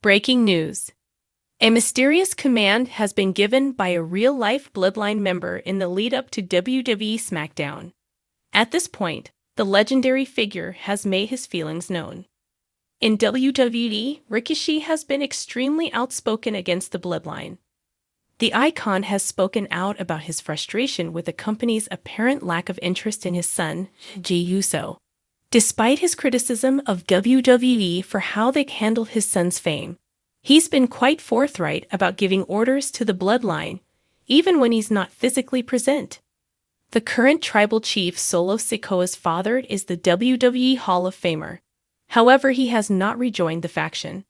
Breaking news. A mysterious command has been given by a real-life Bloodline member in the lead-up to WWE SmackDown. At this point, the legendary figure has made his feelings known. In WWE, Ricochet has been extremely outspoken against the Bloodline. The icon has spoken out about his frustration with the company's apparent lack of interest in his son, Jey Uso. Despite his criticism of WWE for how they handled his son's fame, he's been quite forthright about giving orders to the Bloodline, even when he's not physically present. The current tribal chief Solo Sikoa's father is the WWE Hall of Famer. However, he has not rejoined the faction.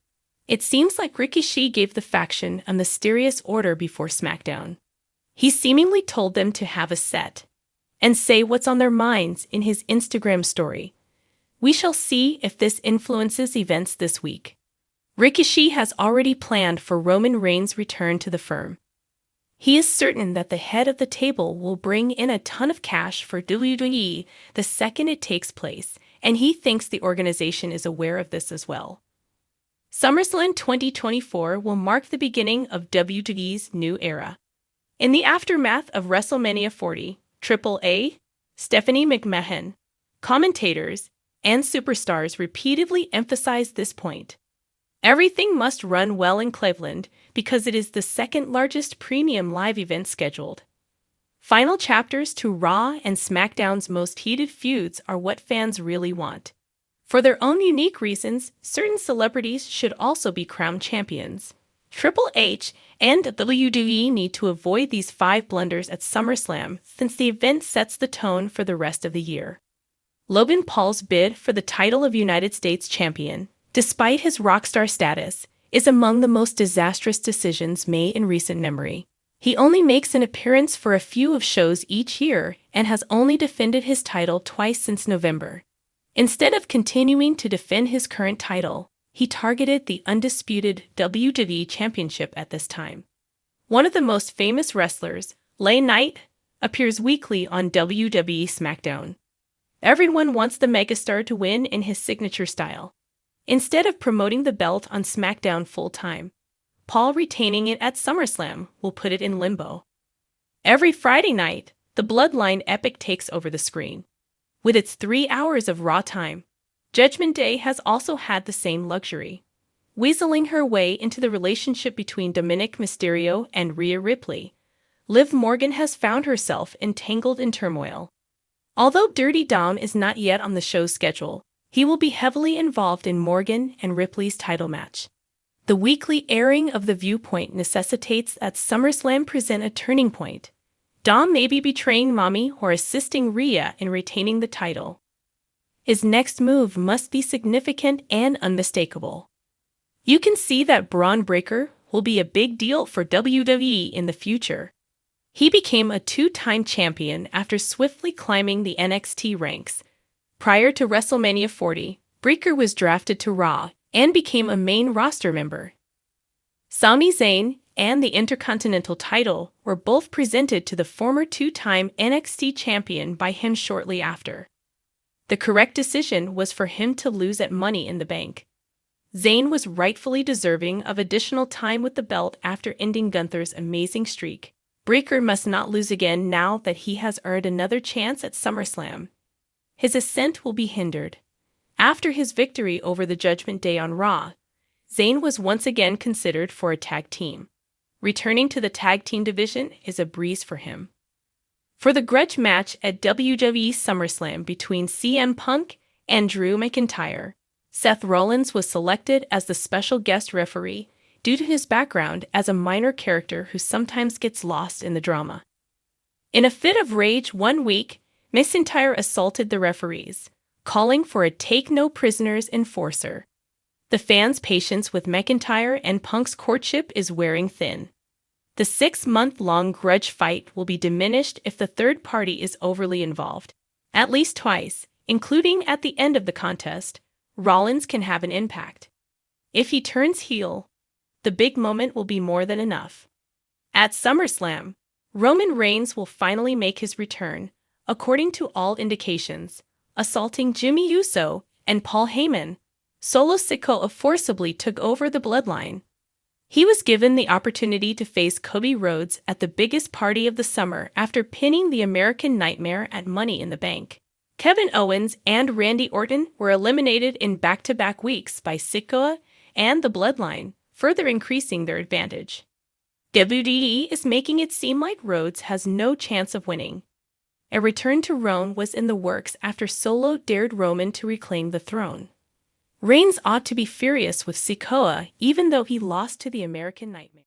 It seems like Ricochet gave the faction a mysterious order before SmackDown. He seemingly told them to have a set and say what's on their minds in his Instagram story. We shall see if this influences events this week. Ricochet has already planned for Roman Reigns' return to the firm. He is certain that the head of the table will bring in a ton of cash for WWE the second it takes place, and he thinks the organization is aware of this as well. SummerSlam 2024 will mark the beginning of WWE's new era. In the aftermath of WrestleMania 40, AAA, Stephanie McMahon, commentators, and superstars repeatedly emphasized this point. Everything must run well in Cleveland because it is the second-largest premium live event scheduled. Final chapters to Raw and SmackDown's most heated feuds are what fans really want. For their own unique reasons, certain celebrities should also be crowned champions. Triple H and WWE need to avoid these 5 blunders at SummerSlam since the event sets the tone for the rest of the year. Logan Paul's bid for the title of United States champion, despite his rockstar status, is among the most disastrous decisions made in recent memory. He only makes an appearance for a few of shows each year and has only defended his title twice since November. Instead of continuing to defend his current title, he targeted the undisputed WWE Championship at this time. One of the most famous wrestlers, LA Knight, appears weekly on WWE SmackDown. Everyone wants the megastar to win in his signature style. Instead of promoting the belt on SmackDown full-time, Paul retaining it at SummerSlam will put it in limbo. Every Friday night, the Bloodline epic takes over the screen. With its 3 hours of Raw time, Judgment Day has also had the same luxury, weaseling her way into the relationship between Dominic Mysterio and Rhea Ripley. Liv Morgan has found herself entangled in turmoil. Although Dirty Dom is not yet on the show's schedule, he will be heavily involved in Morgan and Ripley's title match. The weekly airing of The Viewpoint necessitates that SummerSlam present a turning point. Dom may be betraying Mommy or assisting Rhea in retaining the title. His next move must be significant and unmistakable. You can see that Braun Breaker will be a big deal for WWE in the future. He became a 2-time champion after swiftly climbing the NXT ranks. Prior to WrestleMania 40, Breaker was drafted to Raw and became a main roster member. Sami Zayn and the Intercontinental title were both presented to the former 2-time NXT champion by him shortly after. The correct decision was for him to lose at Money in the Bank. Zayn was rightfully deserving of additional time with the belt after ending Gunther's amazing streak. Breaker must not lose again now that he has earned another chance at SummerSlam. His ascent will be hindered. After his victory over the Judgment Day on Raw, Zayn was once again considered for a tag team. Returning to the tag team division is a breeze for him. For the grudge match at WWE SummerSlam between CM Punk and Drew McIntyre, Seth Rollins was selected as the special guest referee due to his background as a minor character who sometimes gets lost in the drama. In a fit of rage one week, McIntyre assaulted the referees, calling for a take-no-prisoners enforcer. The fans' patience with McIntyre and Punk's courtship is wearing thin. The 6-month-long grudge fight will be diminished if the third party is overly involved. At least twice, including at the end of the contest, Rollins can have an impact. If he turns heel, the big moment will be more than enough. At SummerSlam, Roman Reigns will finally make his return, according to all indications, assaulting Jimmy Uso and Paul Heyman. Solo Sikoa forcibly took over the bloodline. He was given the opportunity to face Cody Rhodes at the biggest party of the summer after pinning the American Nightmare at Money in the Bank. Kevin Owens and Randy Orton were eliminated in back-to-back weeks by Sikoa and the Bloodline, further increasing their advantage. WWE is making it seem like Rhodes has no chance of winning. A return to Rome was in the works after Solo dared Roman to reclaim the throne. Reigns ought to be furious with Sikoa even though he lost to the American Nightmare.